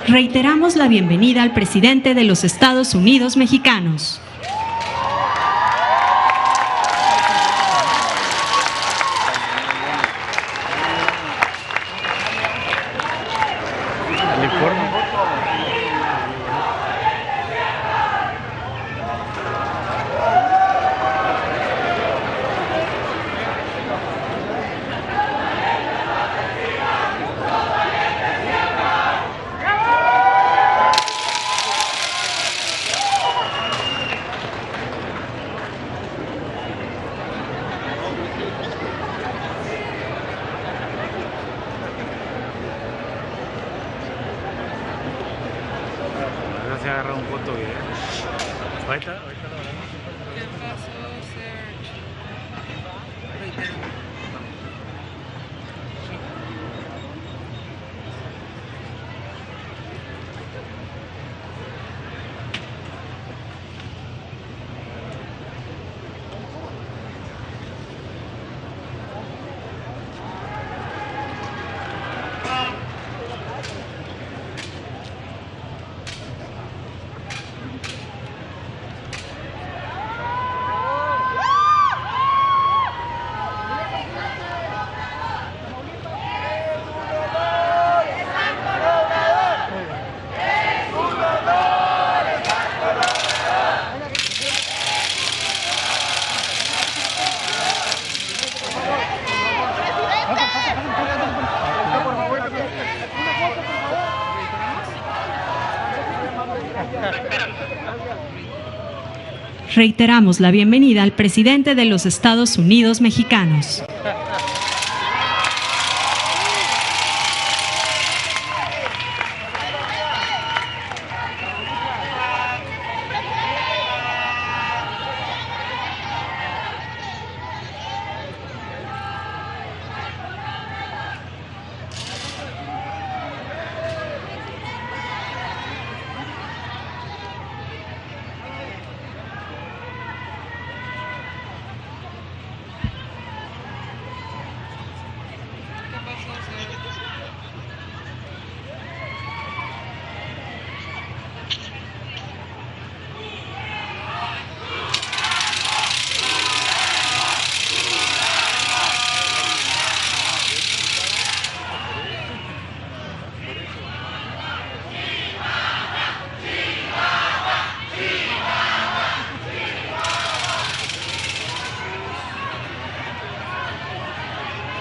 Reiteramos la bienvenida al presidente de los Estados Unidos mexicanos. Se agarra un foto bien. Ahorita lo veremos. ¿Qué pasó, Serge? Reiteramos la bienvenida al presidente de los Estados Unidos mexicanos. ¿Qué pasó, Serge?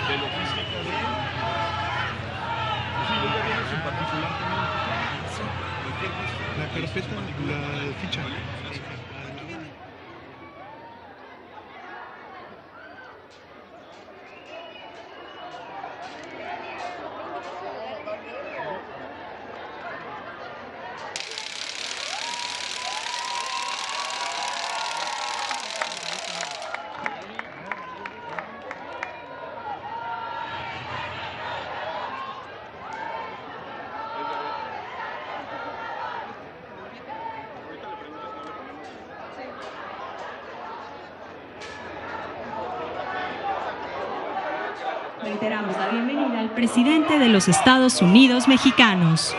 De logística de él. Sí, yo ya viene su particular también. Sí. La carpeta, la ficha. Reiteramos la bienvenida al presidente de los Estados Unidos mexicanos.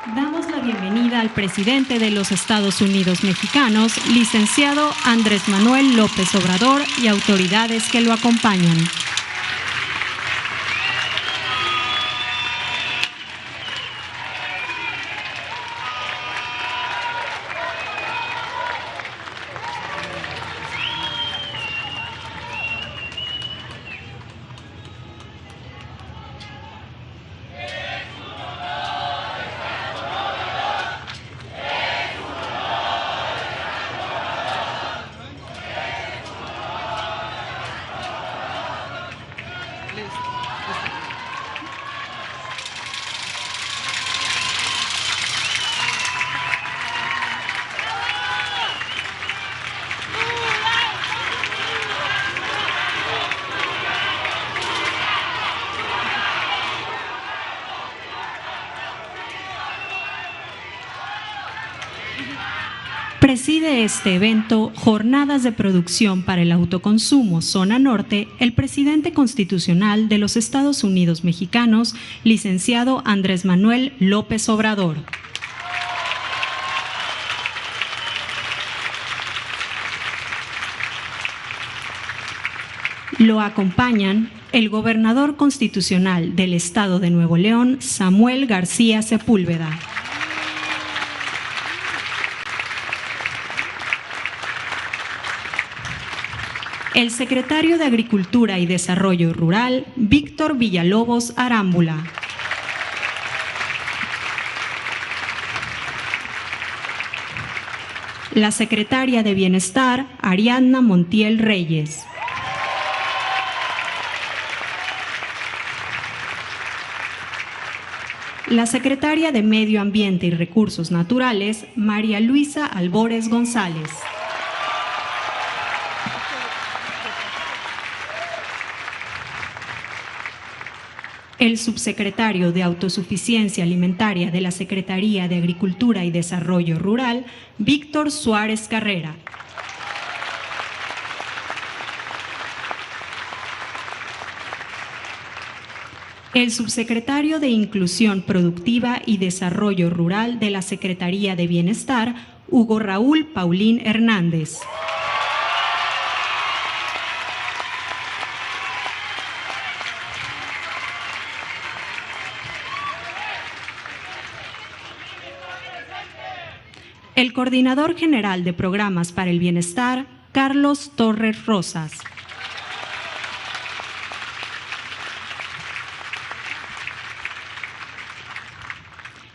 Damos la bienvenida al presidente de los Estados Unidos Mexicanos, licenciado Andrés Manuel López Obrador, y autoridades que lo acompañan. Preside este evento, Jornadas de Producción para el Autoconsumo Zona Norte, el presidente constitucional de los Estados Unidos Mexicanos, licenciado Andrés Manuel López Obrador. Lo acompañan el gobernador constitucional del Estado de Nuevo León, Samuel García Sepúlveda. El secretario de Agricultura y Desarrollo Rural, Víctor Villalobos Arámbula. La secretaria de Bienestar, Ariadna Montiel Reyes. La secretaria de Medio Ambiente y Recursos Naturales, María Luisa Albores González. El subsecretario de Autosuficiencia Alimentaria de la Secretaría de Agricultura y Desarrollo Rural, Víctor Suárez Carrera. El subsecretario de Inclusión Productiva y Desarrollo Rural de la Secretaría de Bienestar, Hugo Raúl Paulín Hernández. El coordinador general de Programas para el Bienestar, Carlos Torres Rosas.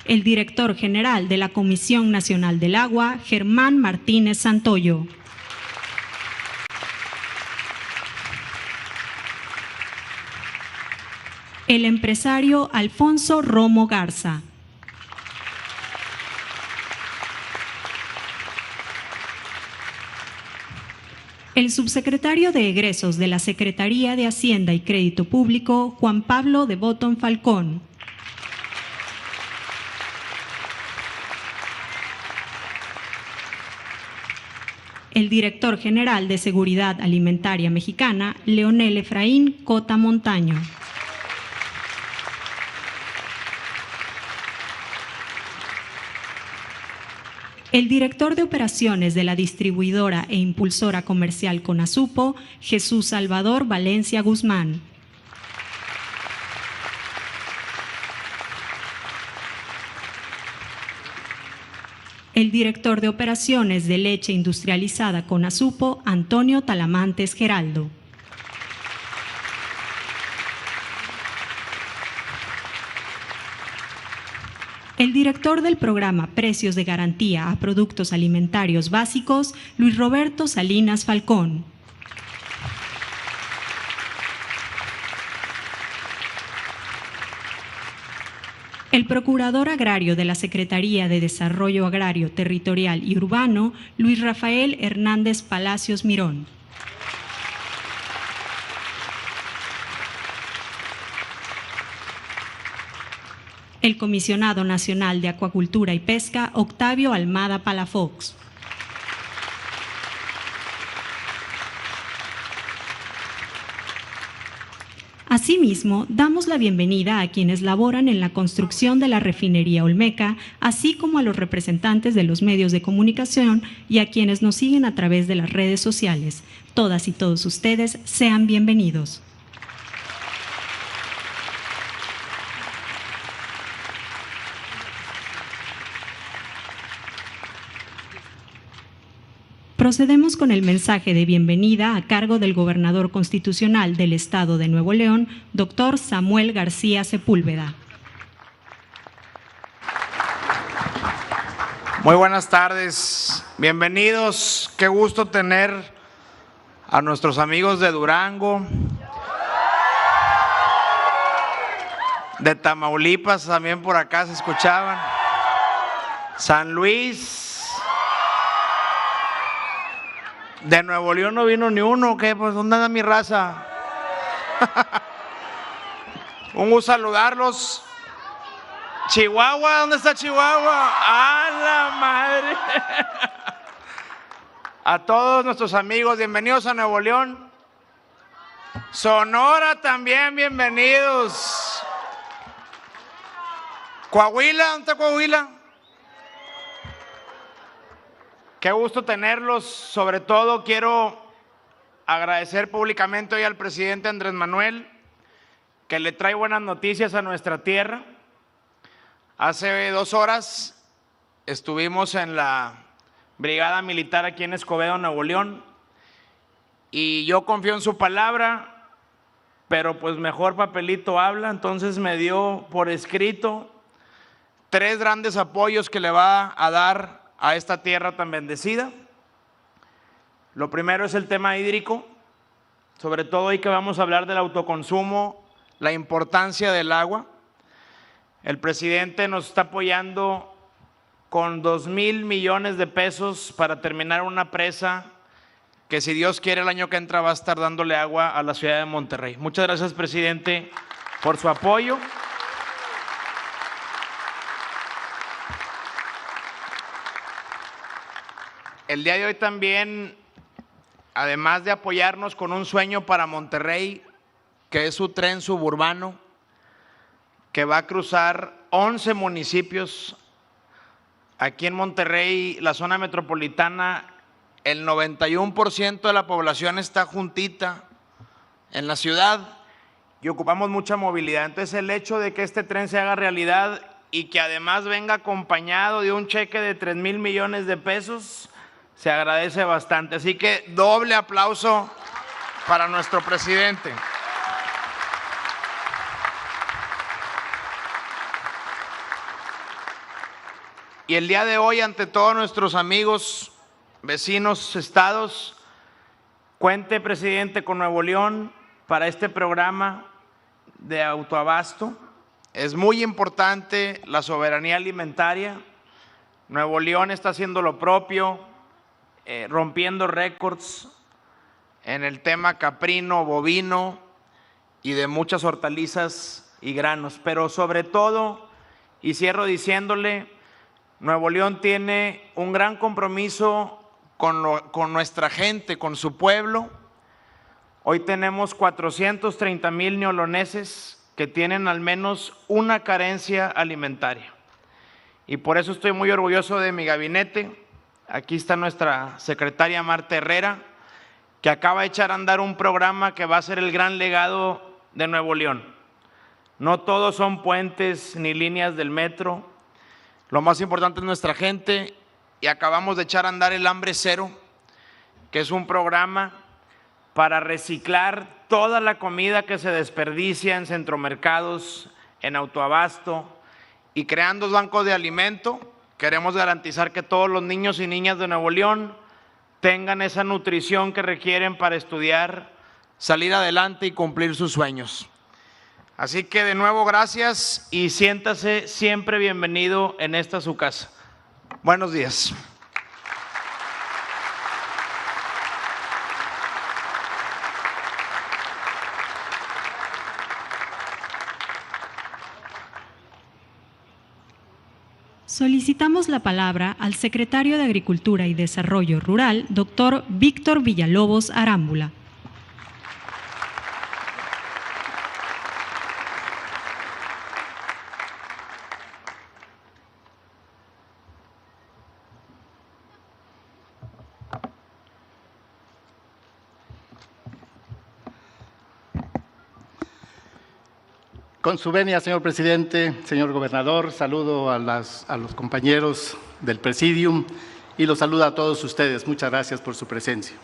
El director general de la Comisión Nacional del Agua, Germán Martínez Santoyo. El empresario Alfonso Romo Garza. El subsecretario de Egresos de la Secretaría de Hacienda y Crédito Público, Juan Pablo de Botton Falcón. El director general de Seguridad Alimentaria Mexicana, Leonel Efraín Cota Montaño. El director de Operaciones de la distribuidora e impulsora comercial Conasupo, Jesús Salvador Valencia Guzmán. El director de Operaciones de Leche Industrializada Conasupo, Antonio Talamantes Geraldo. El director del programa Precios de Garantía a Productos Alimentarios Básicos, Luis Roberto Salinas Falcón. El procurador agrario de la Secretaría de Desarrollo Agrario Territorial y Urbano, Luis Rafael Hernández Palacios Mirón. El comisionado nacional de Acuacultura y Pesca, Octavio Almada Palafox. Asimismo, damos la bienvenida a quienes laboran en la construcción de la refinería Olmeca, así como a los representantes de los medios de comunicación y a quienes nos siguen a través de las redes sociales. Todas y todos ustedes sean bienvenidos. Procedemos con el mensaje de bienvenida a cargo del gobernador constitucional del Estado de Nuevo León, doctor Samuel García Sepúlveda. Muy buenas tardes, bienvenidos, qué gusto tener a nuestros amigos de Durango, de Tamaulipas, también por acá se escuchaban, San Luis. De Nuevo León no vino ni uno, ¿qué? Pues ¿dónde anda mi raza? Un gusto saludarlos. Chihuahua, ¿dónde está Chihuahua? ¡A la madre! A todos nuestros amigos, bienvenidos a Nuevo León. Sonora también, bienvenidos. Coahuila, ¿dónde está Coahuila? Qué gusto tenerlos. Sobre todo quiero agradecer públicamente hoy al presidente Andrés Manuel, que le trae buenas noticias a nuestra tierra. Hace 2 horas estuvimos en la brigada militar aquí en Escobedo, Nuevo León, y yo confío en su palabra, pero pues mejor papelito habla. Entonces me dio por escrito 3 grandes apoyos que le va a dar a esta tierra tan bendecida. Lo primero es el tema hídrico, sobre todo hoy que vamos a hablar del autoconsumo, la importancia del agua. El presidente nos está apoyando con 2,000 millones de pesos para terminar una presa que, si Dios quiere, el año que entra va a estar dándole agua a la ciudad de Monterrey. Muchas gracias, presidente, por su apoyo. El día de hoy también, además de apoyarnos con un sueño para Monterrey, que es su tren suburbano, que va a cruzar 11 municipios. Aquí en Monterrey, la zona metropolitana, el 91% de la población está juntita en la ciudad y ocupamos mucha movilidad. Entonces, el hecho de que este tren se haga realidad y que además venga acompañado de un cheque de 3,000 millones de pesos, se agradece bastante. Así que doble aplauso para nuestro presidente. Y el día de hoy, ante todos nuestros amigos, vecinos, estados, cuente, presidente, con Nuevo León para este programa de autoabasto. Es muy importante la soberanía alimentaria. Nuevo León está haciendo lo propio, rompiendo récords en el tema caprino, bovino y de muchas hortalizas y granos. Pero sobre todo, y cierro diciéndole, Nuevo León tiene un gran compromiso con nuestra gente, con su pueblo. Hoy tenemos 430,000 neoloneses que tienen al menos una carencia alimentaria. Y por eso estoy muy orgulloso de mi gabinete. Aquí está nuestra secretaria Marta Herrera, que acaba de echar a andar un programa que va a ser el gran legado de Nuevo León. No todos son puentes ni líneas del metro. Lo más importante es nuestra gente, y acabamos de echar a andar el Hambre Cero, que es un programa para reciclar toda la comida que se desperdicia en centromercados, en autoabasto, y creando bancos de alimento. Queremos garantizar que todos los niños y niñas de Nuevo León tengan esa nutrición que requieren para estudiar, salir adelante y cumplir sus sueños. Así que de nuevo gracias y siéntase siempre bienvenido en esta su casa. Buenos días. Solicitamos la palabra al secretario de Agricultura y Desarrollo Rural, doctor Víctor Villalobos Arámbula. Con su venia, señor presidente, señor gobernador, saludo a los compañeros del Presidium y los saludo a todos ustedes. Muchas gracias por su presencia.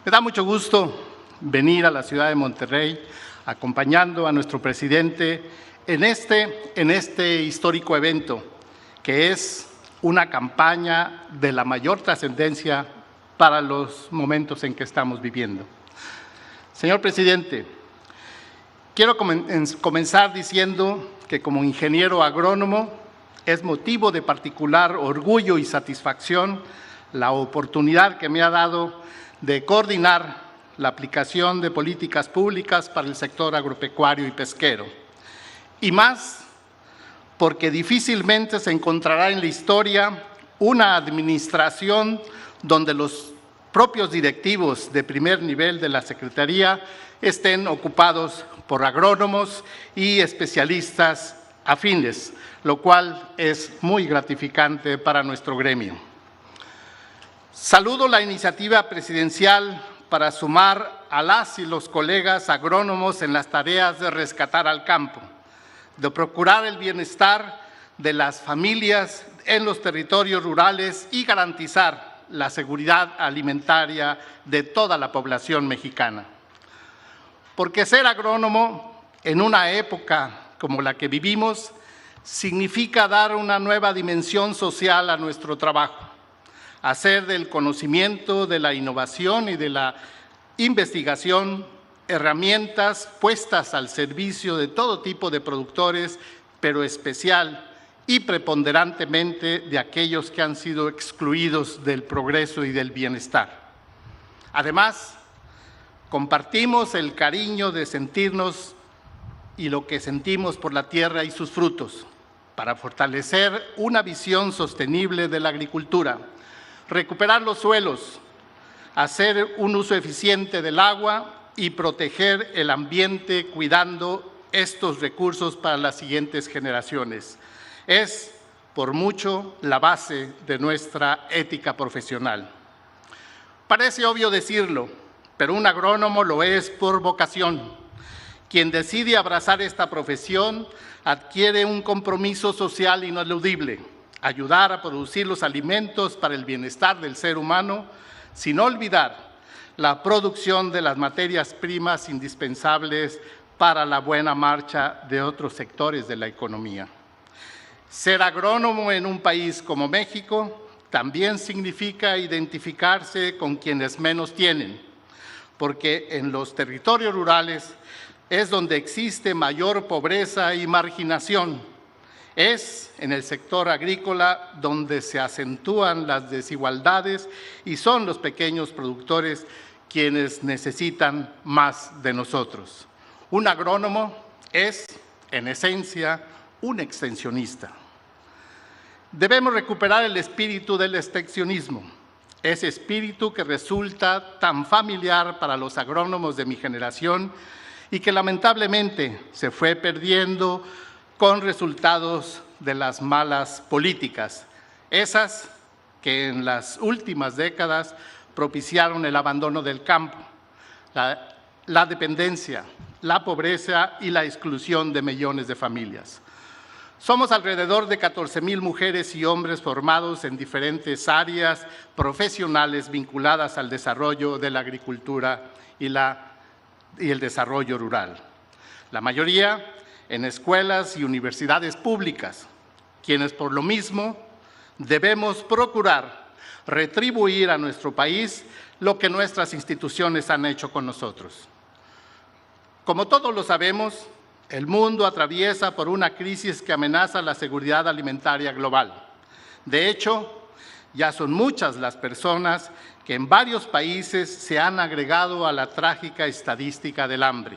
Me da mucho gusto venir a la ciudad de Monterrey acompañando a nuestro presidente en este histórico evento, que es una campaña de la mayor trascendencia para los momentos en que estamos viviendo. Señor presidente, quiero comenzar diciendo que como ingeniero agrónomo es motivo de particular orgullo y satisfacción la oportunidad que me ha dado de coordinar la aplicación de políticas públicas para el sector agropecuario y pesquero. Y más porque difícilmente se encontrará en la historia una administración donde los propios directivos de primer nivel de la Secretaría estén ocupados por agrónomos y especialistas afines, lo cual es muy gratificante para nuestro gremio. Saludo la iniciativa presidencial para sumar a las y los colegas agrónomos en las tareas de rescatar al campo, de procurar el bienestar de las familias en los territorios rurales y garantizar la seguridad alimentaria de toda la población mexicana. Porque ser agrónomo en una época como la que vivimos significa dar una nueva dimensión social a nuestro trabajo, hacer del conocimiento, de la innovación y de la investigación herramientas puestas al servicio de todo tipo de productores, pero especial y preponderantemente de aquellos que han sido excluidos del progreso y del bienestar. Además, compartimos el cariño de sentirnos y lo que sentimos por la tierra y sus frutos, para fortalecer una visión sostenible de la agricultura, recuperar los suelos, hacer un uso eficiente del agua y proteger el ambiente cuidando estos recursos para las siguientes generaciones. Es, por mucho, la base de nuestra ética profesional. Parece obvio decirlo, pero un agrónomo lo es por vocación. Quien decide abrazar esta profesión adquiere un compromiso social ineludible, ayudar a producir los alimentos para el bienestar del ser humano, sin olvidar la producción de las materias primas indispensables para la buena marcha de otros sectores de la economía. Ser agrónomo en un país como México también significa identificarse con quienes menos tienen, porque en los territorios rurales es donde existe mayor pobreza y marginación. Es en el sector agrícola donde se acentúan las desigualdades y son los pequeños productores quienes necesitan más de nosotros. Un agrónomo es, en esencia, un extensionista. Debemos recuperar el espíritu del extensionismo, ese espíritu que resulta tan familiar para los agrónomos de mi generación y que lamentablemente se fue perdiendo con resultados de las malas políticas, esas que en las últimas décadas propiciaron el abandono del campo, la dependencia, la pobreza y la exclusión de millones de familias. Somos alrededor de 14,000 mujeres y hombres formados en diferentes áreas profesionales vinculadas al desarrollo de la agricultura y el desarrollo rural. La mayoría en escuelas y universidades públicas, quienes por lo mismo debemos procurar retribuir a nuestro país lo que nuestras instituciones han hecho con nosotros. Como todos lo sabemos, el mundo atraviesa por una crisis que amenaza la seguridad alimentaria global. De hecho, ya son muchas las personas que en varios países se han agregado a la trágica estadística del hambre.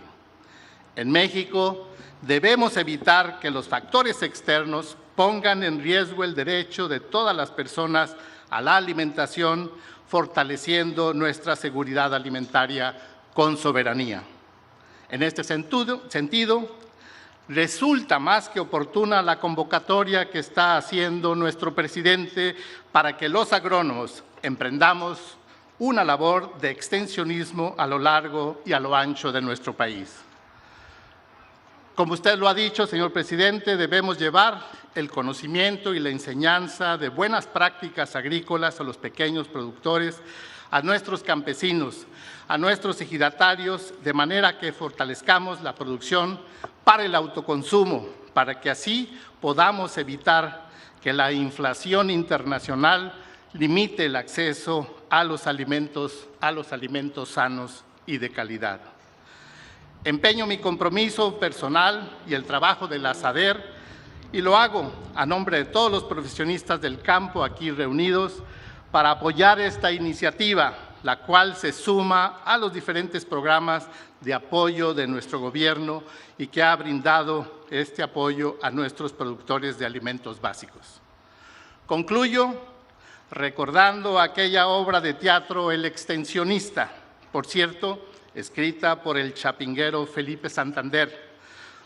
En México, debemos evitar que los factores externos pongan en riesgo el derecho de todas las personas a la alimentación, fortaleciendo nuestra seguridad alimentaria con soberanía. En este sentido, resulta más que oportuna la convocatoria que está haciendo nuestro presidente para que los agrónomos emprendamos una labor de extensionismo a lo largo y a lo ancho de nuestro país. Como usted lo ha dicho, señor presidente, debemos llevar el conocimiento y la enseñanza de buenas prácticas agrícolas a los pequeños productores, a nuestros campesinos, a nuestros ejidatarios, de manera que fortalezcamos la producción para el autoconsumo, para que así podamos evitar que la inflación internacional limite el acceso a los alimentos sanos y de calidad. Empeño mi compromiso personal y el trabajo de la SADER, y lo hago a nombre de todos los profesionistas del campo aquí reunidos para apoyar esta iniciativa, la cual se suma a los diferentes programas de apoyo de nuestro gobierno y que ha brindado este apoyo a nuestros productores de alimentos básicos. Concluyo recordando aquella obra de teatro El extensionista, por cierto, escrita por el chapinguero Felipe Santander,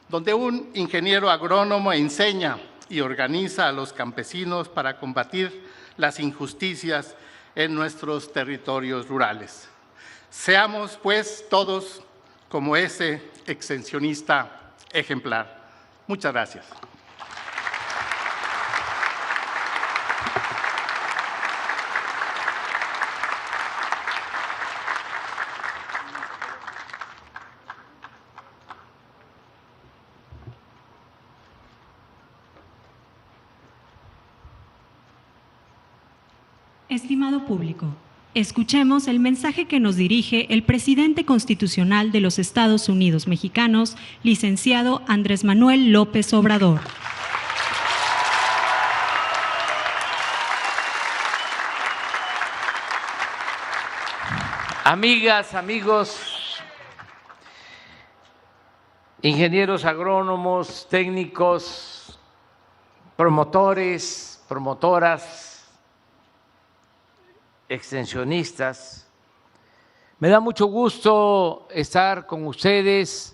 donde un ingeniero agrónomo enseña y organiza a los campesinos para combatir las injusticias en nuestros territorios rurales. Seamos, pues, todos como ese extensionista ejemplar. Muchas gracias. Estimado público, escuchemos el mensaje que nos dirige el presidente constitucional de los Estados Unidos mexicanos, licenciado Andrés Manuel López Obrador. Amigas, amigos, ingenieros agrónomos, técnicos, promotores, promotoras, extensionistas, me da mucho gusto estar con ustedes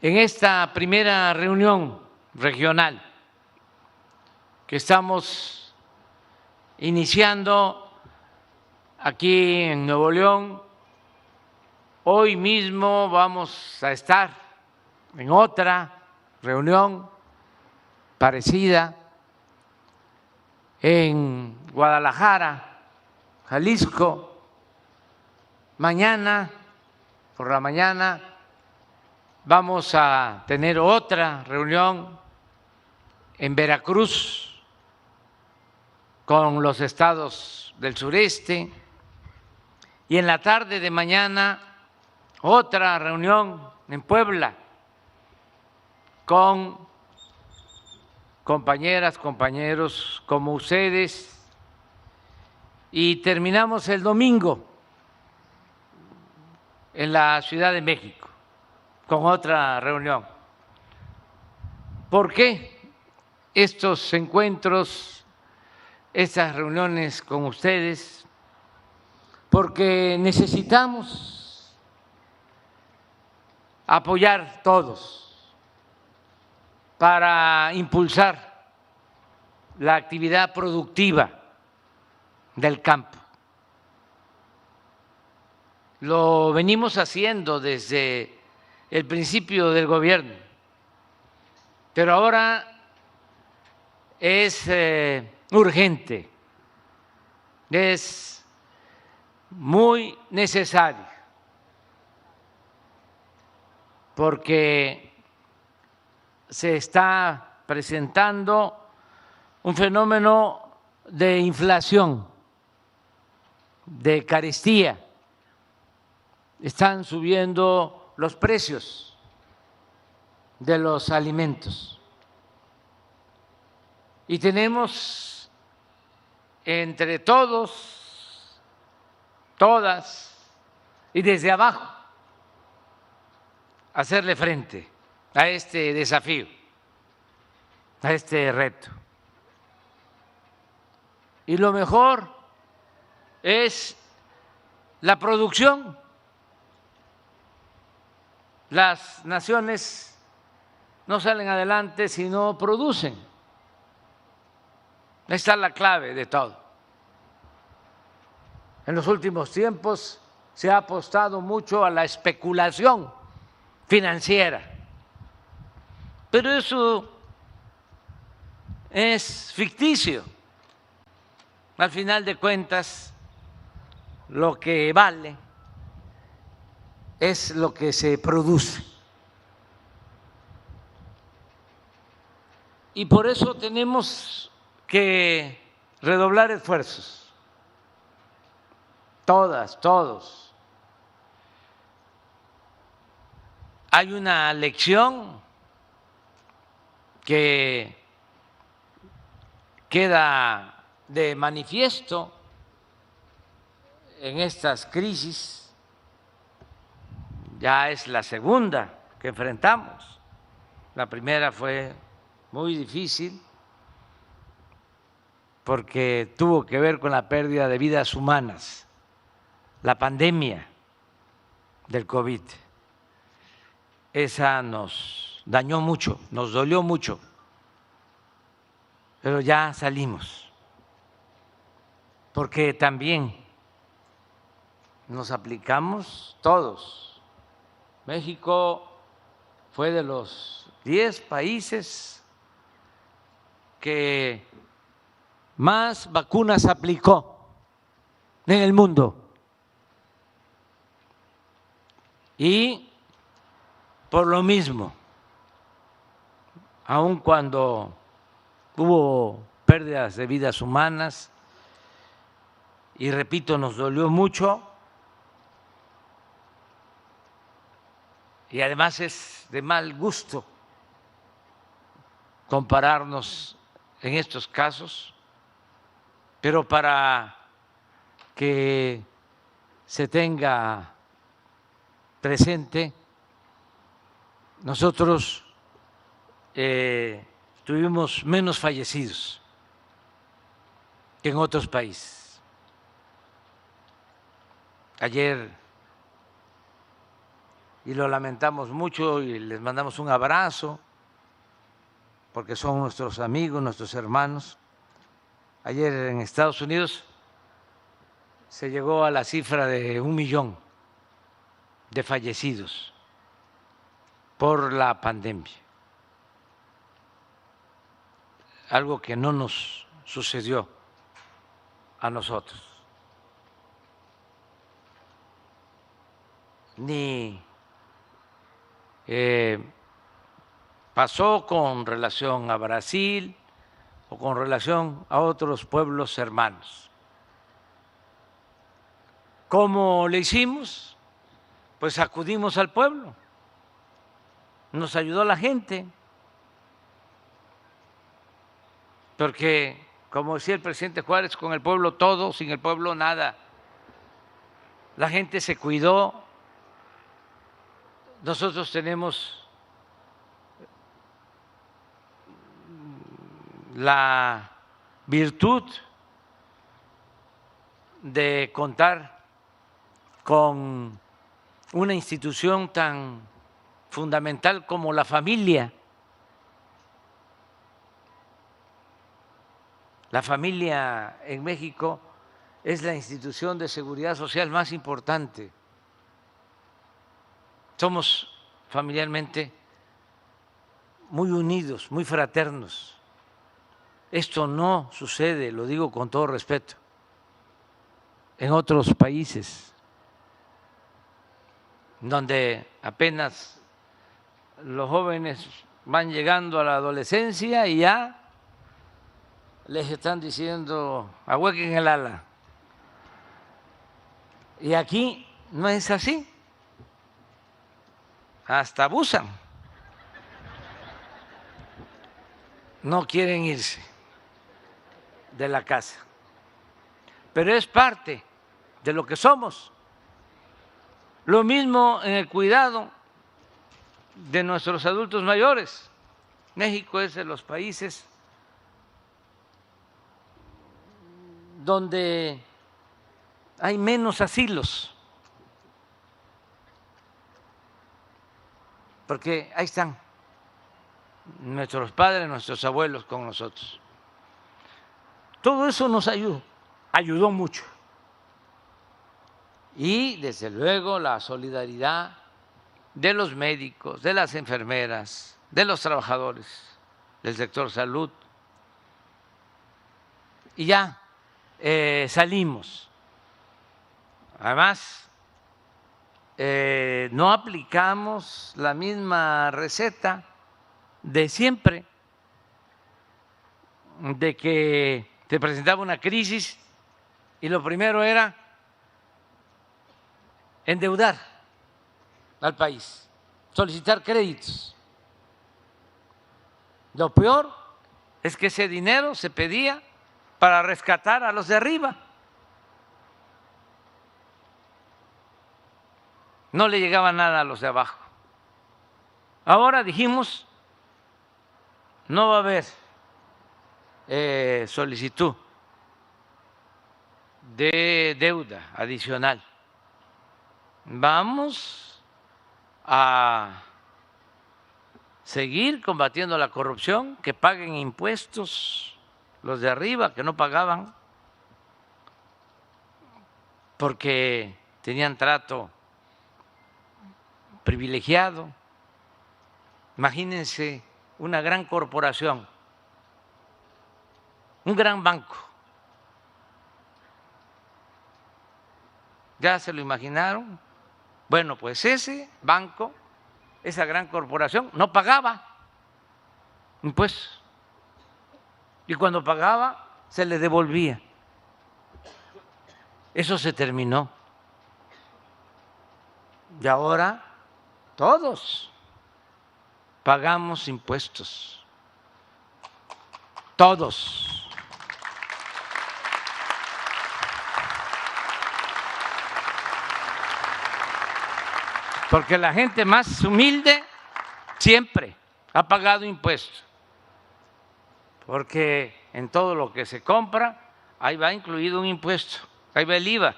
en esta primera reunión regional que estamos iniciando aquí en Nuevo León. Hoy mismo vamos a estar en otra reunión parecida en Guadalajara, Jalisco. Mañana, por la mañana, vamos a tener otra reunión en Veracruz con los estados del sureste, y en la tarde de mañana otra reunión en Puebla con compañeras, compañeros como ustedes. Y terminamos el domingo en la Ciudad de México con otra reunión. ¿Por qué estos encuentros, estas reuniones con ustedes? Porque necesitamos apoyar todos para impulsar la actividad productiva del campo. Lo venimos haciendo desde el principio del gobierno, pero ahora es urgente, es muy necesario, porque se está presentando un fenómeno de inflación, de carestía. Están subiendo los precios de los alimentos y tenemos entre todos, todas y desde abajo hacerle frente a este desafío, a este reto. Y lo mejor es la producción. Las naciones no salen adelante si no producen. Esta es la clave de todo. En los últimos tiempos se ha apostado mucho a la especulación financiera Pero eso es ficticio. Al final de cuentas, lo que vale es lo que se produce. Y por eso tenemos que redoblar esfuerzos, todas, todos. Hay una lección que queda de manifiesto en estas crisis, ya es la segunda que enfrentamos. La primera fue muy difícil porque tuvo que ver con la pérdida de vidas humanas, la pandemia del COVID. Esa nos dañó mucho, nos dolió mucho, pero ya salimos, porque también nos aplicamos todos. México fue de los 10 países que más vacunas aplicó en el mundo. Y por lo mismo, aun cuando hubo pérdidas de vidas humanas, y repito, nos dolió mucho, y además es de mal gusto compararnos en estos casos, pero para que se tenga presente, nosotros tuvimos menos fallecidos que en otros países. Ayer, y lo lamentamos mucho y les mandamos un abrazo, porque son nuestros amigos, nuestros hermanos. Ayer en Estados Unidos se llegó a la cifra de 1 millón de fallecidos por la pandemia, algo que no nos sucedió a nosotros, ni pasó con relación a Brasil o con relación a otros pueblos hermanos. ¿Cómo le hicimos? Pues acudimos al pueblo, nos ayudó la gente, porque, como decía el presidente Juárez, con el pueblo todo, sin el pueblo nada. La gente se cuidó. Nosotros tenemos la virtud de contar con una institución tan fundamental como la familia. La familia en México es la institución de seguridad social más importante. Somos familiarmente muy unidos, muy fraternos. Esto no sucede, lo digo con todo respeto, en otros países donde apenas los jóvenes van llegando a la adolescencia y ya les están diciendo ahuequen el ala. Y aquí no es así, hasta abusan, no quieren irse de la casa, pero es parte de lo que somos. Lo mismo en el cuidado de nuestros adultos mayores. México es de los países donde hay menos asilos, porque ahí están nuestros padres, nuestros abuelos con nosotros. Todo eso nos ayudó mucho. Y desde luego la solidaridad de los médicos, de las enfermeras, de los trabajadores del sector salud. Y ya salimos. Además, no aplicamos la misma receta de siempre, de que se presentaba una crisis y lo primero era endeudar al país, solicitar créditos. Lo peor es que ese dinero se pedía para rescatar a los de arriba. No le llegaba nada a los de abajo. Ahora dijimos, no va a haber solicitud de deuda adicional. Vamos a seguir combatiendo la corrupción, que paguen impuestos los de arriba que no pagaban porque tenían trato privilegiado. Imagínense una gran corporación, un gran banco. ¿Ya se lo imaginaron? Bueno, pues ese banco, esa gran corporación, no pagaba impuestos. Y cuando pagaba, se le devolvía. Eso se terminó. Y ahora todos pagamos impuestos. Todos. Porque la gente más humilde siempre ha pagado impuestos. Porque en todo lo que se compra, ahí va incluido un impuesto, ahí va el IVA.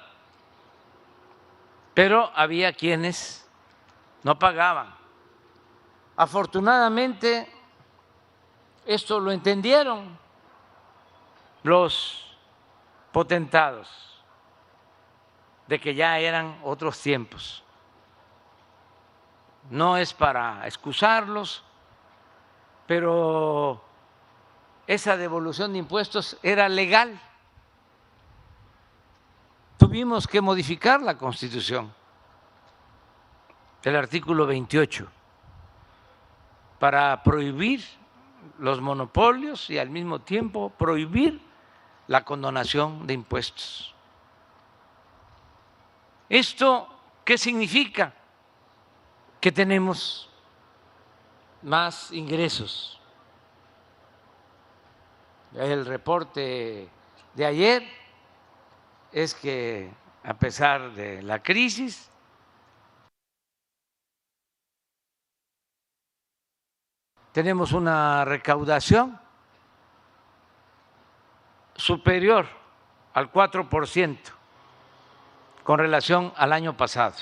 Pero había quienes no pagaban. Afortunadamente, esto lo entendieron los potentados, de que ya eran otros tiempos. No es para excusarlos, pero esa devolución de impuestos era legal. Tuvimos que modificar la Constitución, el artículo 28, para prohibir los monopolios y al mismo tiempo prohibir la condonación de impuestos. ¿Esto qué significa? Que tenemos más ingresos. El reporte de ayer es que a pesar de la crisis, tenemos una recaudación superior al 4% con relación al año pasado.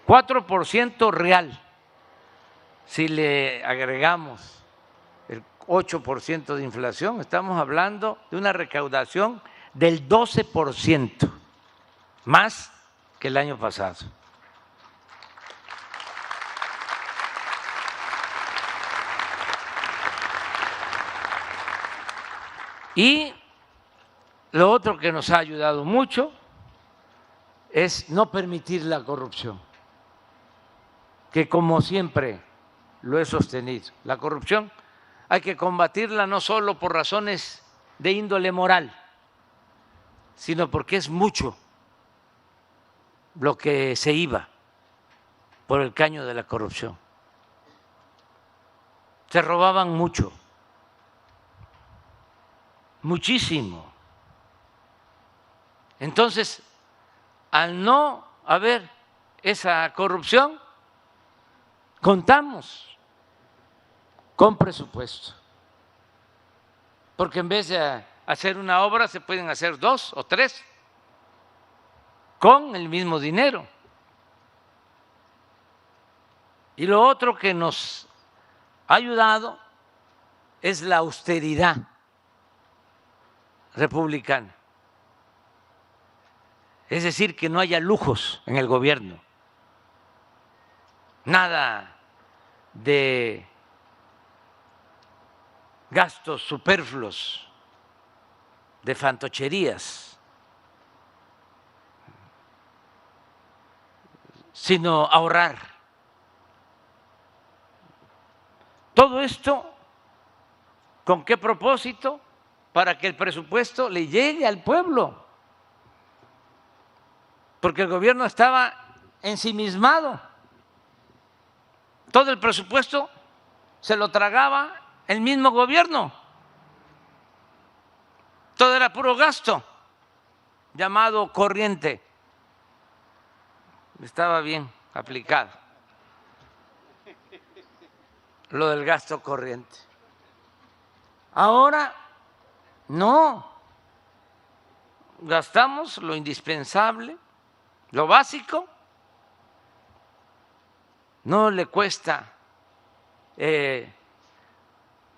4% real. Si le agregamos el 8% de inflación, estamos hablando de una recaudación del 12%, más que el año pasado. Y lo otro que nos ha ayudado mucho es no permitir la corrupción, que como siempre lo he sostenido, la corrupción hay que combatirla no solo por razones de índole moral, sino porque es mucho lo que se iba por el caño de la corrupción. Se robaban mucho, muchísimo. Entonces, al no haber esa corrupción, contamos con presupuesto, porque en vez de hacer una obra se pueden hacer 2 o 3 con el mismo dinero. Y lo otro que nos ha ayudado es la austeridad republicana, es decir, que no haya lujos en el gobierno, nada de gastos superfluos, de fantocherías, sino ahorrar. Todo esto, ¿con qué propósito? Para que el presupuesto le llegue al pueblo, porque el gobierno estaba ensimismado. Todo el presupuesto se lo tragaba el mismo gobierno. Todo era puro gasto, llamado corriente. Estaba bien aplicado lo del gasto corriente. Ahora no, gastamos lo indispensable, lo básico. No le cuesta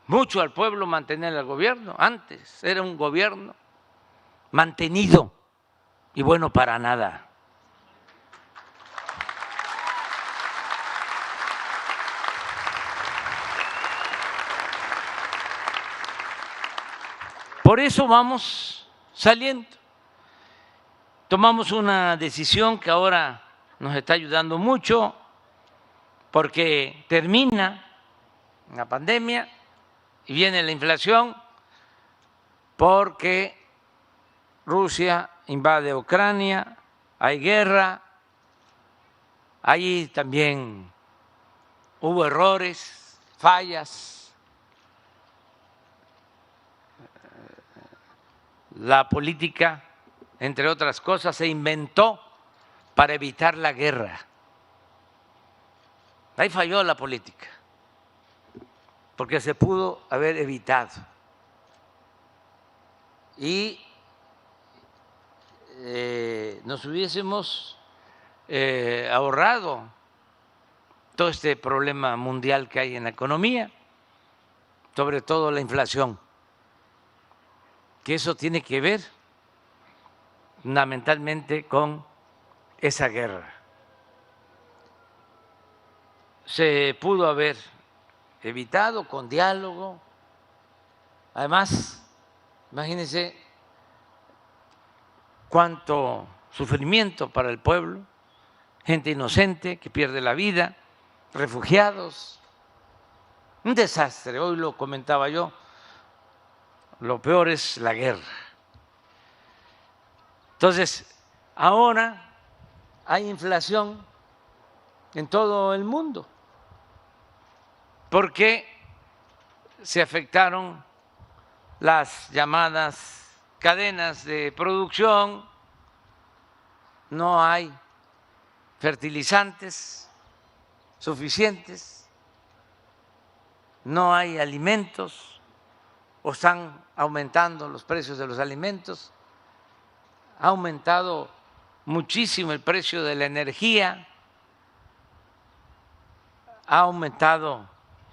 mucho al pueblo mantener al gobierno. Antes era un gobierno mantenido y bueno para nada. Por eso vamos saliendo. Tomamos una decisión que ahora nos está ayudando mucho, porque termina la pandemia y viene la inflación, porque Rusia invade Ucrania, hay guerra, ahí también hubo errores, fallas. La política, entre otras cosas, se inventó para evitar la guerra. Ahí falló la política, porque se pudo haber evitado. Y nos hubiésemos ahorrado todo este problema mundial que hay en la economía, sobre todo la inflación, que eso tiene que ver fundamentalmente con esa guerra. Se pudo haber evitado con diálogo. Además, imagínense cuánto sufrimiento para el pueblo, gente inocente que pierde la vida, refugiados, un desastre. Hoy lo comentaba yo, lo peor es la guerra. Entonces, ahora hay inflación en todo el mundo, porque se afectaron las llamadas cadenas de producción, no hay fertilizantes suficientes, no hay alimentos, o están aumentando los precios de los alimentos, ha aumentado muchísimo el precio de la energía, ha aumentado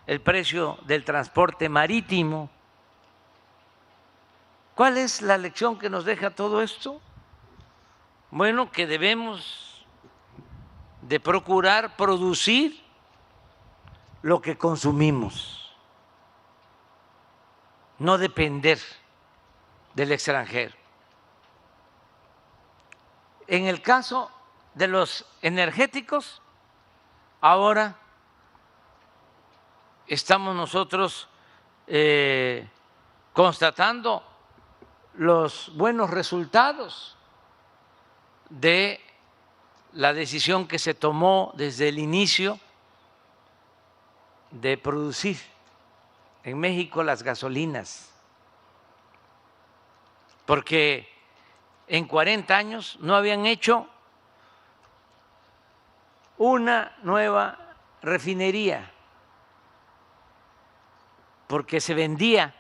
el precio del transporte marítimo. ¿Cuál es la lección que nos deja todo esto? Bueno, que debemos de procurar producir lo que consumimos, no depender del extranjero. En el caso de los energéticos, ahora estamos nosotros constatando los buenos resultados de la decisión que se tomó desde el inicio de producir en México las gasolinas, porque en 40 años no habían hecho una nueva refinería, porque se vendía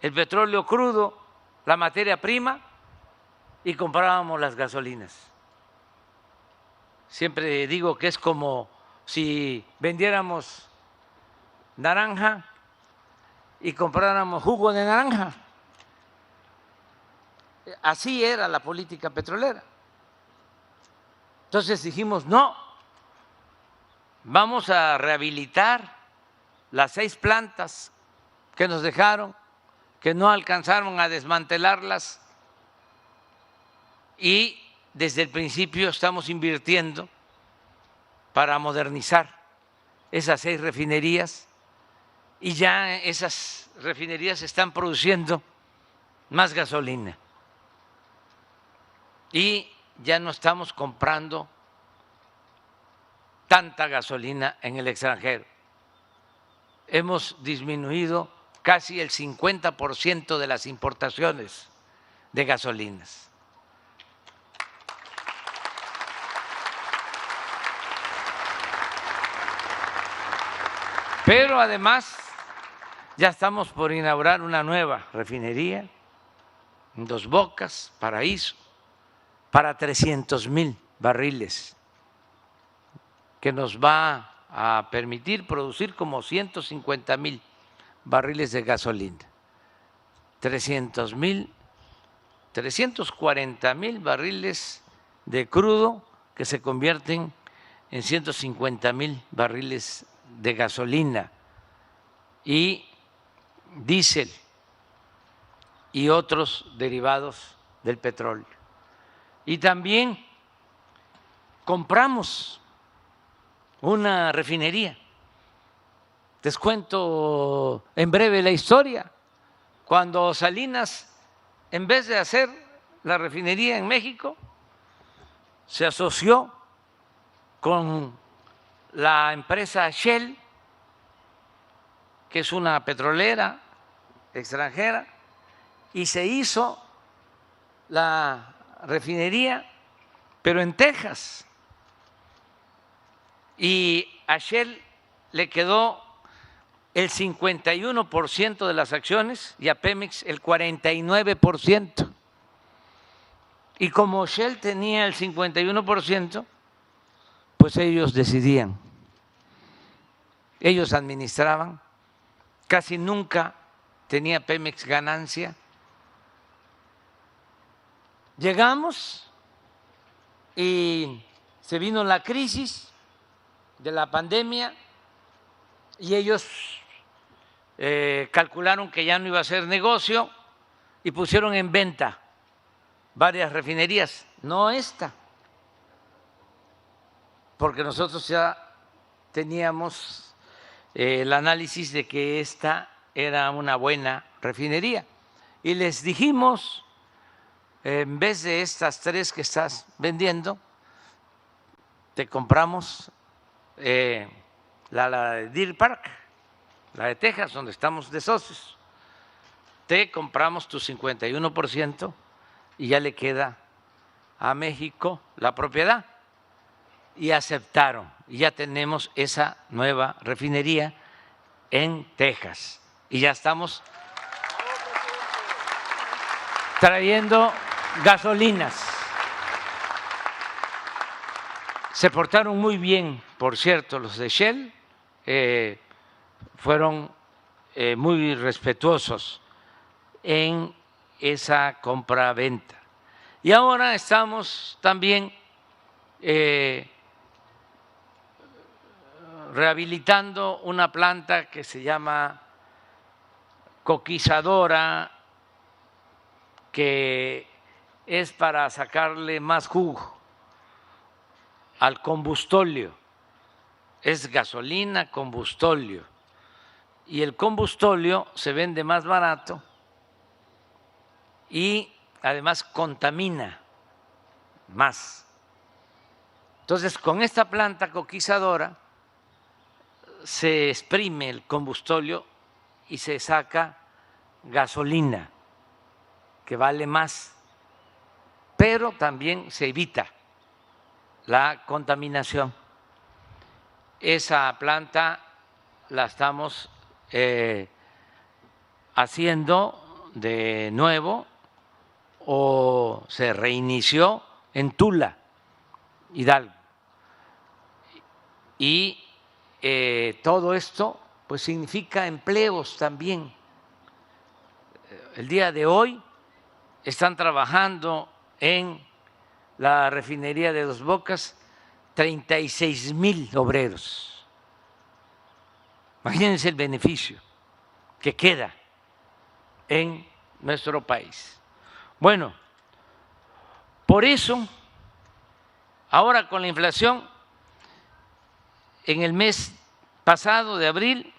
el petróleo crudo, la materia prima, y comprábamos las gasolinas. Siempre digo que es como si vendiéramos naranja y compráramos jugo de naranja. Así era la política petrolera. Entonces dijimos, no, vamos a rehabilitar las 6 plantas que nos dejaron, que no alcanzaron a desmantelarlas, y desde el principio estamos invirtiendo para modernizar esas 6 refinerías, y ya esas refinerías están produciendo más gasolina y ya no estamos comprando tanta gasolina en el extranjero. Hemos disminuido casi el 50% de las importaciones de gasolinas. Pero además ya estamos por inaugurar una nueva refinería en Dos Bocas, Paraíso, para 300,000 barriles, que nos va a permitir producir como 150,000 barriles de gasolina, 340,000 barriles de crudo que se convierten en 150,000 barriles de gasolina y diésel y otros derivados del petróleo. Y también compramos una refinería. Les cuento en breve la historia. Cuando Salinas, en vez de hacer la refinería en México, se asoció con la empresa Shell, que es una petrolera extranjera, y se hizo la refinería, pero en Texas. Y a Shell le quedó el 51% de las acciones y a Pemex el 49%. Y como Shell tenía el 51%, pues ellos decidían, ellos administraban, casi nunca tenía Pemex ganancia. Llegamos y se vino la crisis de la pandemia y ellos calcularon que ya no iba a ser negocio y pusieron en venta varias refinerías, no esta, porque nosotros ya teníamos el análisis de que esta era una buena refinería y les dijimos, en vez de estas 3 que estás vendiendo, te compramos la de Deer Park, la de Texas, donde estamos de socios. Te compramos tu 51% y ya le queda a México la propiedad. Y aceptaron, y ya tenemos esa nueva refinería en Texas. Y ya estamos trayendo gasolinas. Se portaron muy bien, por cierto, los de Shell, fueron muy respetuosos en esa compra-venta. Y ahora estamos también rehabilitando una planta que se llama coquizadora, que es para sacarle más jugo al combustóleo. Es gasolina, combustóleo. Y el combustóleo se vende más barato y además contamina más. Entonces, con esta planta coquizadora se exprime el combustóleo y se saca gasolina, que vale más, pero también se evita la contaminación. Esa planta la estamos haciendo de nuevo o se reinició en Tula, Hidalgo. Y todo esto pues significa empleos también. El día de hoy están trabajando en la refinería de Dos Bocas 36,000 obreros. Imagínense el beneficio que queda en nuestro país. Bueno, por eso, ahora con la inflación, en el mes pasado de abril,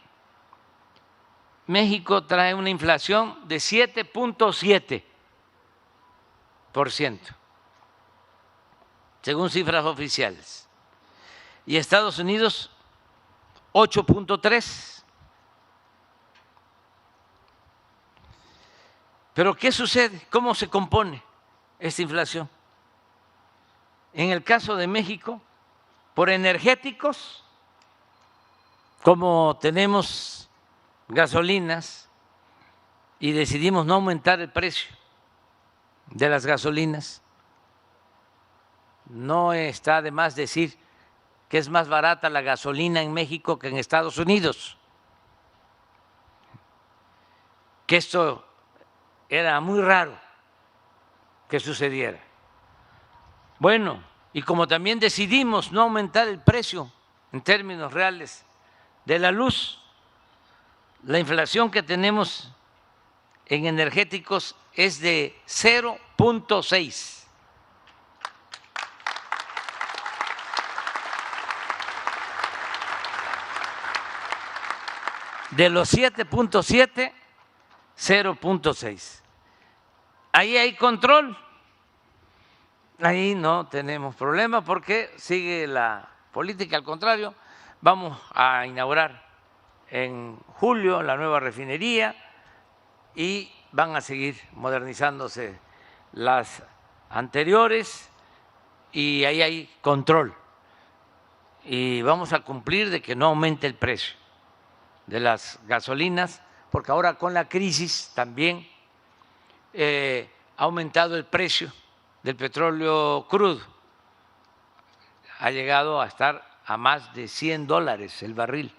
México trae una inflación de 7.7%, según cifras oficiales, y Estados Unidos 8.3%. Pero ¿qué sucede? ¿Cómo se compone esta inflación? En el caso de México, por energéticos, como tenemos gasolinas y decidimos no aumentar el precio de las gasolinas, no está de más decir que es más barata la gasolina en México que en Estados Unidos, que esto era muy raro que sucediera. Bueno, y como también decidimos no aumentar el precio en términos reales de la luz, la inflación que tenemos en energéticos es de 0.6%. De los 7.7, 0.6. Ahí hay control. Ahí no tenemos problema porque sigue la política. Al contrario, vamos a inaugurar en julio la nueva refinería y van a seguir modernizándose las anteriores y ahí hay control. Y vamos a cumplir de que no aumente el precio de las gasolinas, porque ahora con la crisis también ha aumentado el precio del petróleo crudo. Ha llegado a estar a más de $100 el barril.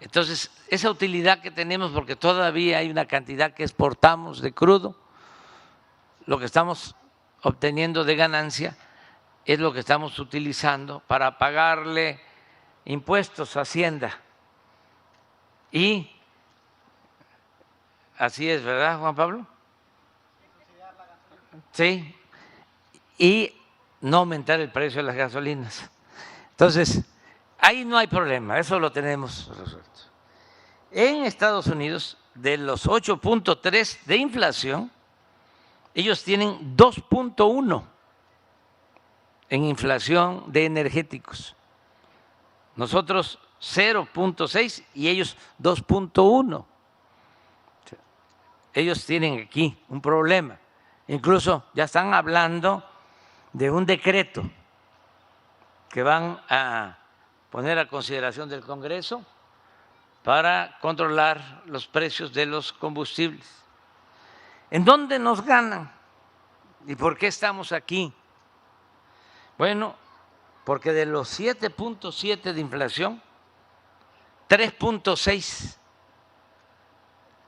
Entonces, esa utilidad que tenemos, porque todavía hay una cantidad que exportamos de crudo, lo que estamos obteniendo de ganancia es lo que estamos utilizando para pagarle impuestos a Hacienda. Y así es, ¿verdad, Juan Pablo? Sí, y no aumentar el precio de las gasolinas. Entonces, ahí no hay problema, eso lo tenemos resuelto. En Estados Unidos, de los 8.3 de inflación, ellos tienen 2.1 en inflación de energéticos. Nosotros 0.6 y ellos 2.1. Ellos tienen aquí un problema. Incluso ya están hablando de un decreto que van a poner a consideración del Congreso para controlar los precios de los combustibles. ¿En dónde nos ganan? ¿Y por qué estamos aquí? Bueno, porque de los 7.7 de inflación, 3.6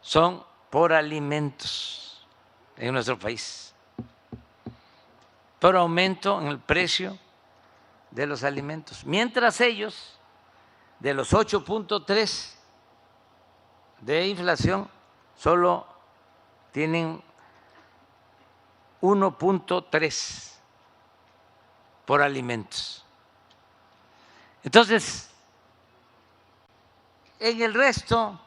son por alimentos en nuestro país, por aumento en el precio de los alimentos, mientras ellos, de los 8.3 de inflación, solo tienen 1.3 por alimentos. Entonces, en el resto,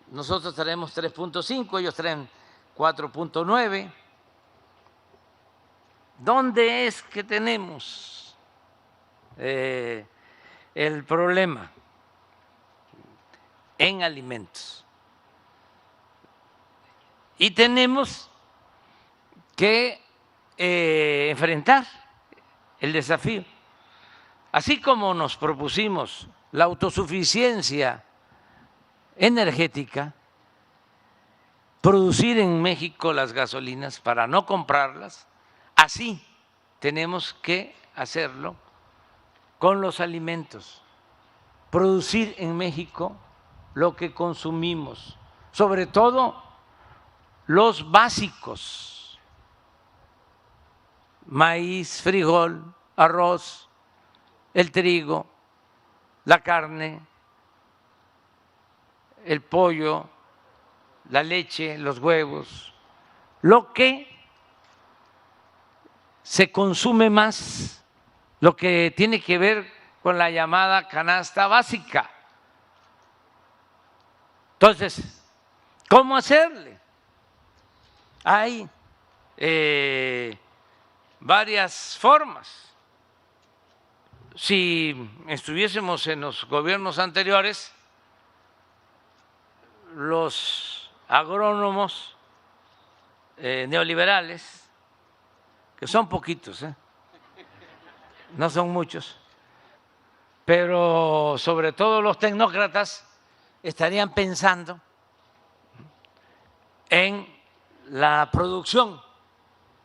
nosotros traemos 3.5, ellos traen 4.9. ¿Dónde es que tenemos el problema? En alimentos. Y tenemos que enfrentar el desafío. Así como nos propusimos la autosuficiencia energética, producir en México las gasolinas para no comprarlas, así tenemos que hacerlo con los alimentos, producir en México lo que consumimos, sobre todo los básicos, maíz, frijol, arroz, el trigo, la carne, el pollo, la leche, los huevos, lo que se consume más, lo que tiene que ver con la llamada canasta básica. Entonces, ¿cómo hacerle? Hay varias formas. Si estuviésemos en los gobiernos anteriores, los agrónomos neoliberales, que son poquitos, no son muchos, pero sobre todo los tecnócratas estarían pensando en la producción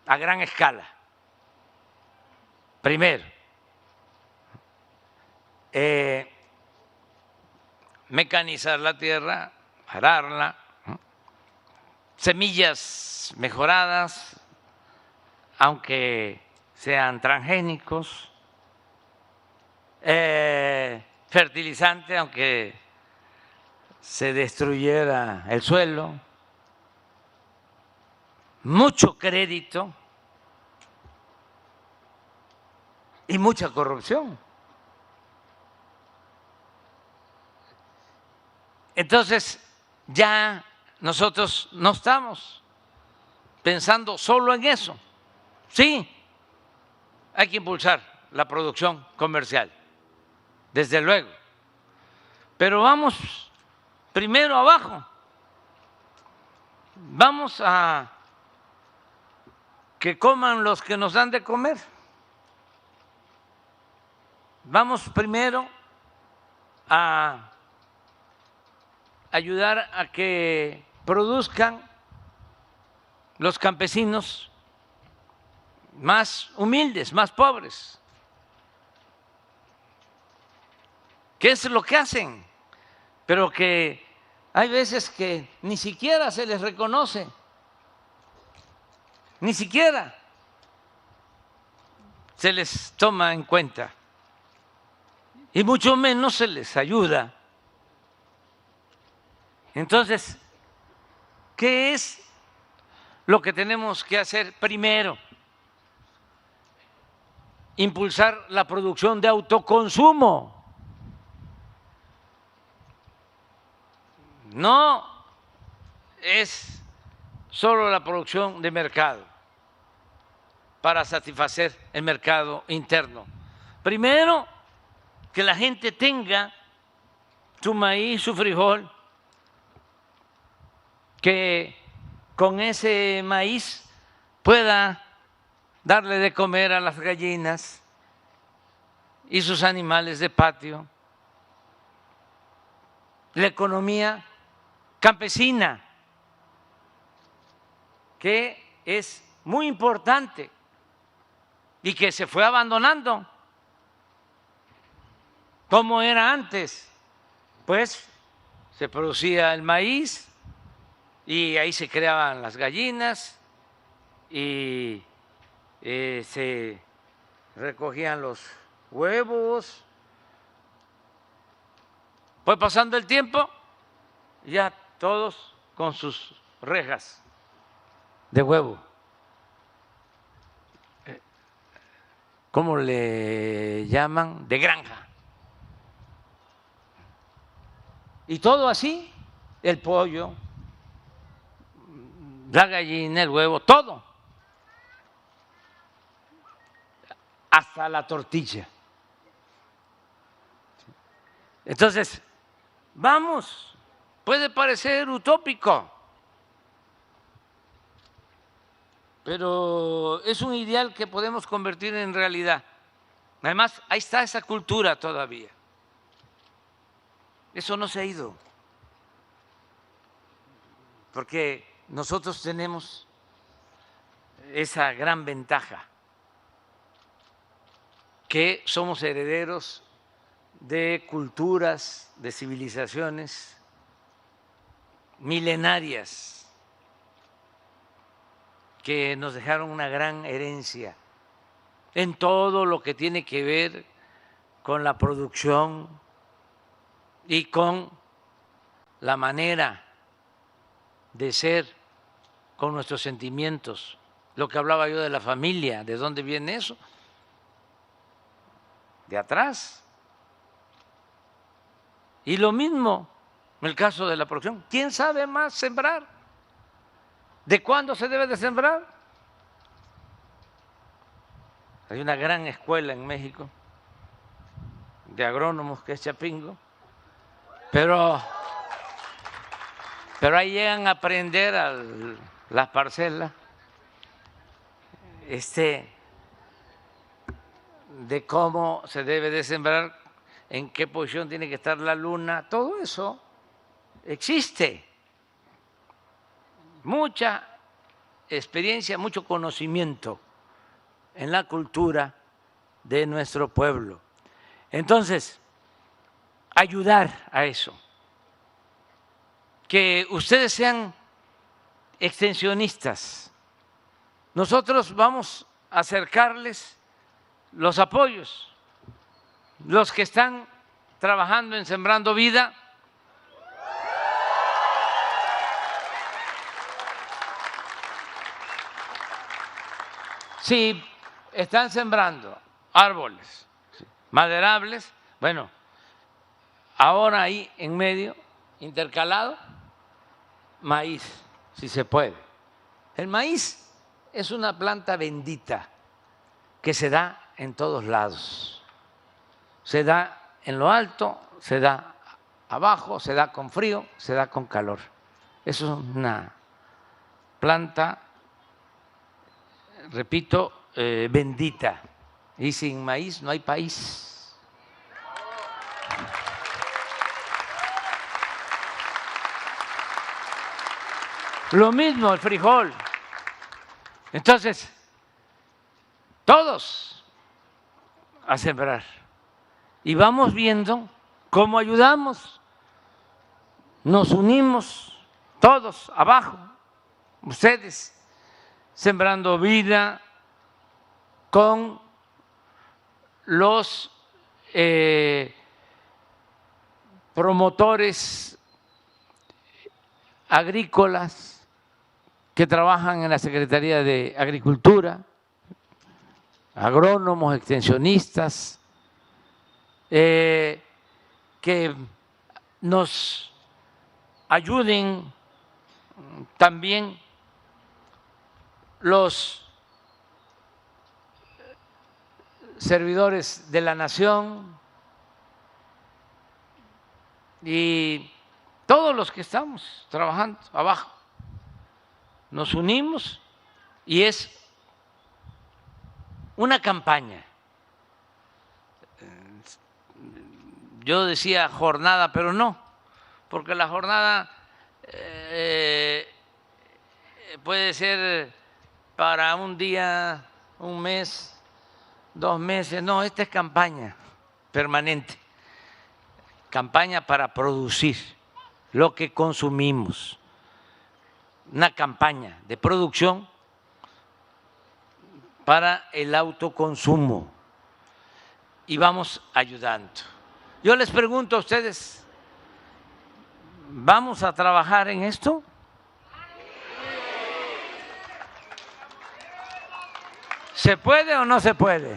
a gran escala. Primero, mecanizar la tierra, ararla, semillas mejoradas, aunque sean transgénicos, fertilizante, aunque se destruyera el suelo, mucho crédito y mucha corrupción. Entonces, ya nosotros no estamos pensando solo en eso. Sí, hay que impulsar la producción comercial, desde luego, pero vamos primero abajo, vamos a que coman los que nos dan de comer. Vamos primero a ayudar a que produzcan los campesinos más humildes, más pobres. ¿Qué es lo que hacen? Pero que hay veces que ni siquiera se les reconoce, ni siquiera se les toma en cuenta y mucho menos se les ayuda. Entonces, ¿qué es lo que tenemos que hacer primero? Impulsar la producción de autoconsumo. No es solo la producción de mercado para satisfacer el mercado interno. Primero, que la gente tenga su maíz, su frijol, que con ese maíz pueda darle de comer a las gallinas y sus animales de patio. La economía campesina, que es muy importante y que se fue abandonando. ¿Cómo era antes? Pues se producía el maíz y ahí se creaban las gallinas y se recogían los huevos. Fue pasando el tiempo, ya todos con sus rejas de huevo. ¿Cómo le llaman? De granja. Y todo así, el pollo, la gallina, el huevo, todo. Hasta la tortilla. Entonces, vamos, puede parecer utópico, pero es un ideal que podemos convertir en realidad. Además, ahí está esa cultura todavía. Eso no se ha ido, porque nosotros tenemos esa gran ventaja, que somos herederos de culturas, de civilizaciones milenarias que nos dejaron una gran herencia en todo lo que tiene que ver con la producción y con la manera de ser con nuestros sentimientos. Lo que hablaba yo de la familia, ¿de dónde viene eso? De atrás. Y lo mismo en el caso de la producción. ¿Quién sabe más sembrar? ¿De cuándo se debe de sembrar? Hay una gran escuela en México de agrónomos que es Chapingo, pero ahí llegan a aprender a las parcelas de cómo se debe de sembrar, en qué posición tiene que estar la luna, todo eso existe. Mucha experiencia, mucho conocimiento en la cultura de nuestro pueblo. Entonces, ayudar a eso. Que ustedes sean extensionistas. Nosotros vamos a acercarles los apoyos, los que están trabajando en Sembrando Vida. Sí, están sembrando árboles maderables, bueno, ahora ahí en medio, intercalado, maíz, si se puede. El maíz es una planta bendita que se da en todos lados. Se da en lo alto, se da abajo, se da con frío, se da con calor. Es una planta, repito, bendita. Y sin maíz no hay país. Lo mismo el frijol. Entonces, todos a sembrar. Y vamos viendo cómo ayudamos. Nos unimos todos abajo, ustedes, Sembrando Vida, con los promotores agrícolas que trabajan en la Secretaría de Agricultura, agrónomos, extensionistas, que nos ayuden también los servidores de la nación y todos los que estamos trabajando abajo. Nos unimos y es una campaña. Yo decía jornada, pero no, porque la jornada puede ser para un día, un mes, 2 meses. No, esta es campaña permanente, campaña para producir lo que consumimos, una campaña de producción para el autoconsumo y vamos ayudando. Yo les pregunto a ustedes, ¿vamos a trabajar en esto? ¿Se puede o no se puede?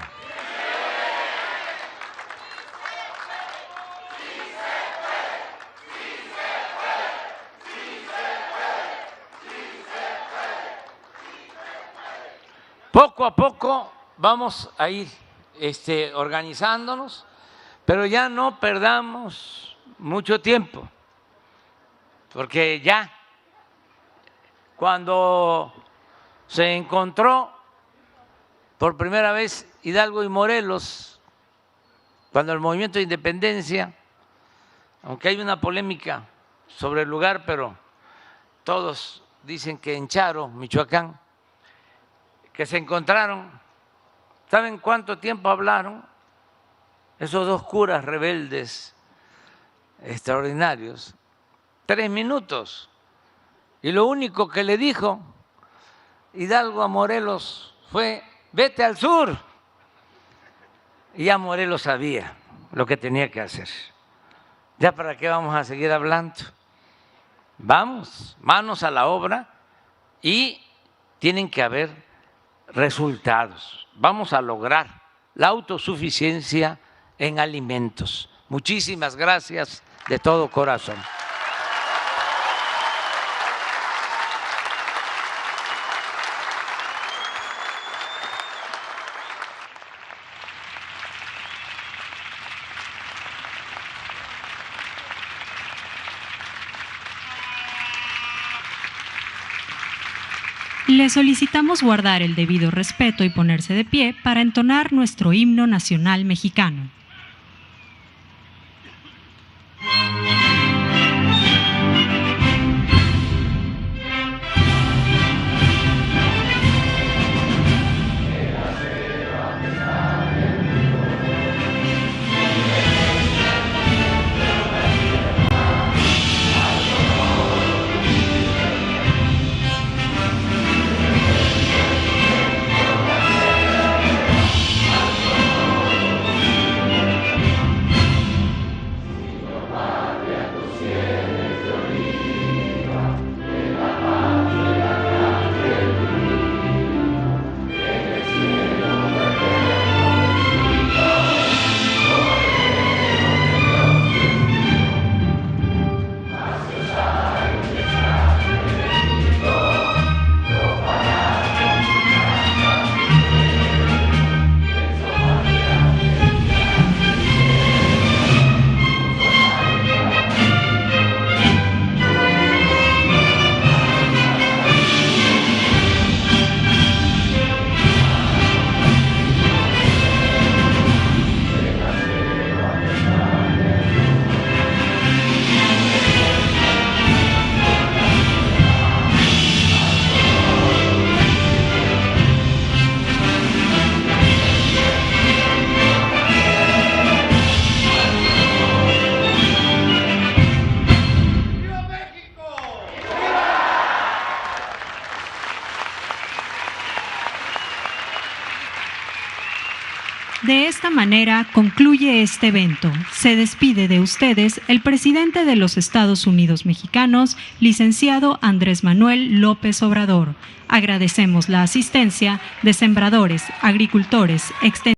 Poco a poco vamos a ir organizándonos, pero ya no perdamos mucho tiempo, porque ya cuando se encontró por primera vez Hidalgo y Morelos, cuando el movimiento de independencia, aunque hay una polémica sobre el lugar, pero todos dicen que en Charo, Michoacán, que se encontraron, ¿saben cuánto tiempo hablaron? Esos 2 curas rebeldes extraordinarios, 3 minutos. Y lo único que le dijo Hidalgo a Morelos fue: vete al sur. Y ya Morelos sabía lo que tenía que hacer. ¿Ya para qué vamos a seguir hablando? Vamos, manos a la obra y tienen que haber resultados. Vamos a lograr la autosuficiencia en alimentos. Muchísimas gracias de todo corazón. Le solicitamos guardar el debido respeto y ponerse de pie para entonar nuestro himno nacional mexicano. De esta manera concluye este evento. Se despide de ustedes el presidente de los Estados Unidos mexicanos, licenciado Andrés Manuel López Obrador. Agradecemos la asistencia de sembradores, agricultores, extensores,